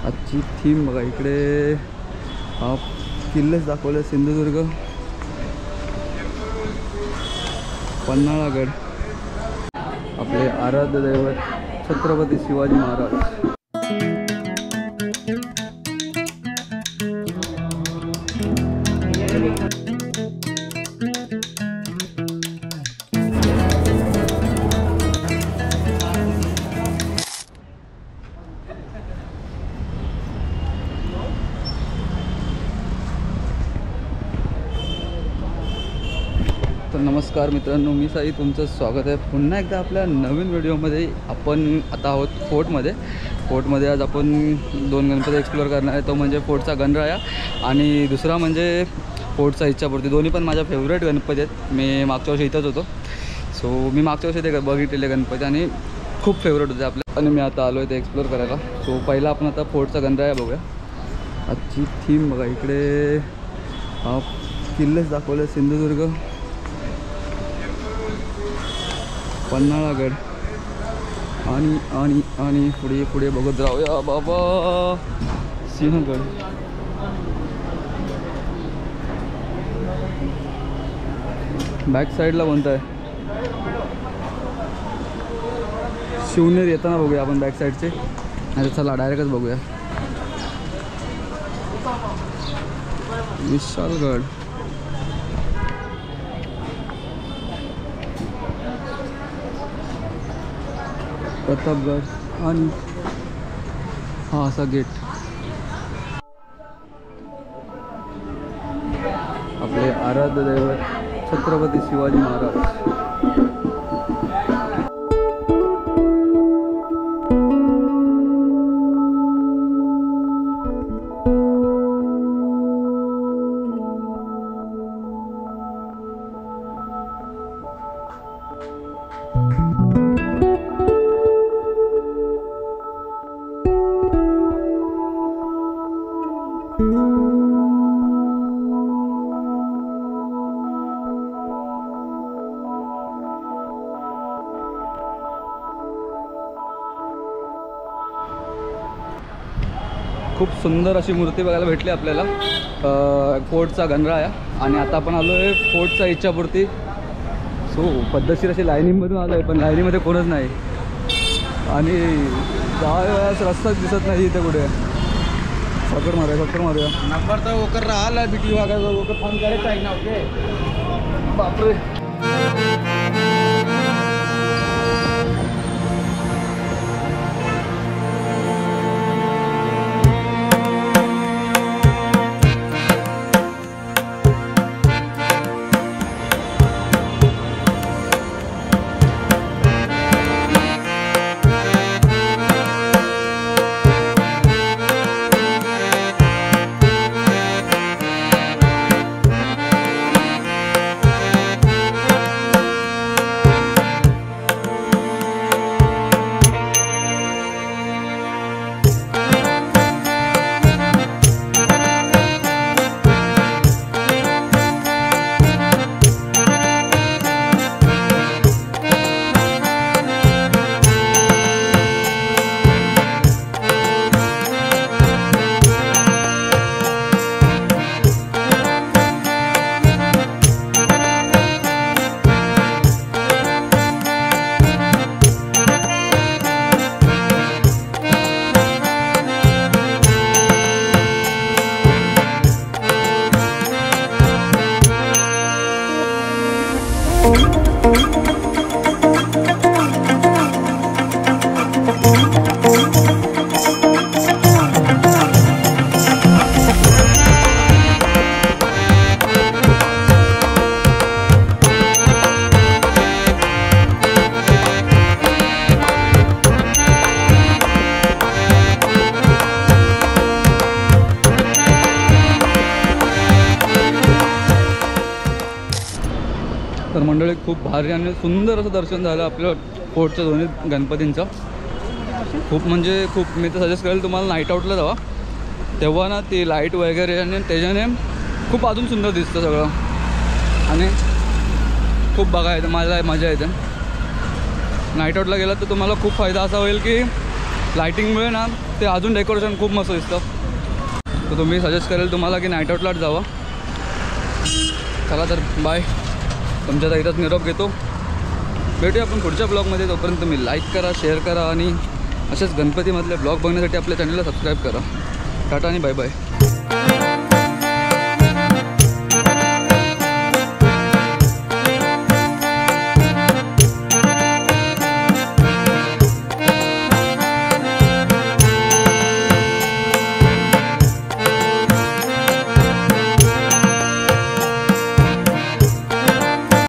आजची थीम बघा, इकडे किल्लेच दाखवले, सिंधुदुर्ग, पन्हाळागड, आपले आराध्य दैवत छत्रपती शिवाजी महाराज। तर नमस्कार मित्रांनो, मी साई, तुमचं स्वागत आहे पुन्हा एकदा आपल्या नवीन व्हिडिओमध्ये। आपण आता आहोत फोर्टमध्ये आज आपण दोन गणपती एक्सप्लोअर करणार आहे। तो म्हणजे फोर्टचा गणराया आणि दुसरा म्हणजे फोर्टचा इच्छापूर्ती। दोन्ही पण माझ्या फेवरेट गणपती आहेत। मी मागच्या वर्षी इथंच होतो, सो मी मागच्या वर्षी ते बघितलेले गणपती आणि खूप फेवरेट होते आपल्या, आणि मी आता आलो आहे ते एक्सप्लोअर करायला। सो पहिला आपण आता फोर्टचा गणराया बघूया। आजची थीम बघा, इकडे किल्लेच दाखवले, सिंधुदुर्ग, पन्हाळागड आणि आणि आणि पुढे पुढे बघत राहूया बाबा, सिंहगड। बॅक साईडला कोणतं आहे? शिवनेर येताना बघूया आपण बॅक साईडचे। अरे चला डायरेक्टच बघूया। विशालगड, प्रतापगड आणि हा असा गेट। आपले आराध्य दैवत छत्रपती शिवाजी महाराज। खूप सुंदर अशी मूर्ती बघायला भेटली आपल्याला फोर्टचा गणराया। आणि आता आपण आलो आहे फोर्टचा इच्छापूर्ती। सो पद्धतशीर अशी लाईनीमधून आलो आहे, पण लाईनीमध्ये कोणच नाही आणि वेळेस रस्ताच दिसत नाही इथे कुठे। फकर मारूया नंबर तर ओकर राहिला बिटी वागायचा, ओकर फोन करायचा आहे ना। ओके बापरे, तर मंडळी खूप भारी आणि सुंदर असं दर्शन झालं आपलं फोर्टच्या दोन्ही गणपतींचं। खूप म्हणजे खूप, मी तर सजेस्ट करेल तुम्हाला नाईट आउटला जावा, तेव्हा ना ती लाईट वगैरे आणि त्याच्याने खूप अजून सुंदर दिसतं सगळं आणि खूप बघायचं मजा येते। नाईट आउटला गेलात तर तुम्हाला खूप फायदा असा होईल की लायटिंगमुळे ना ते अजून डेकोरेशन खूप मस्त दिसतं. तर तुम्ही सजेस्ट करेल तुम्हाला की नाईट आउटलाच जावं. चला तर बाय, तुमच्या इथंच निरोप घेतो. भेटूया आपण पुढच्या ब्लॉगमध्ये. तोपर्यंत तुम्ही लाईक करा, शेअर करा आणि असेच गणपतीमधले ब्लॉग बघण्यासाठी आपल्या चॅनलला सबस्क्राईब करा. टाटा आणि बाय बाय.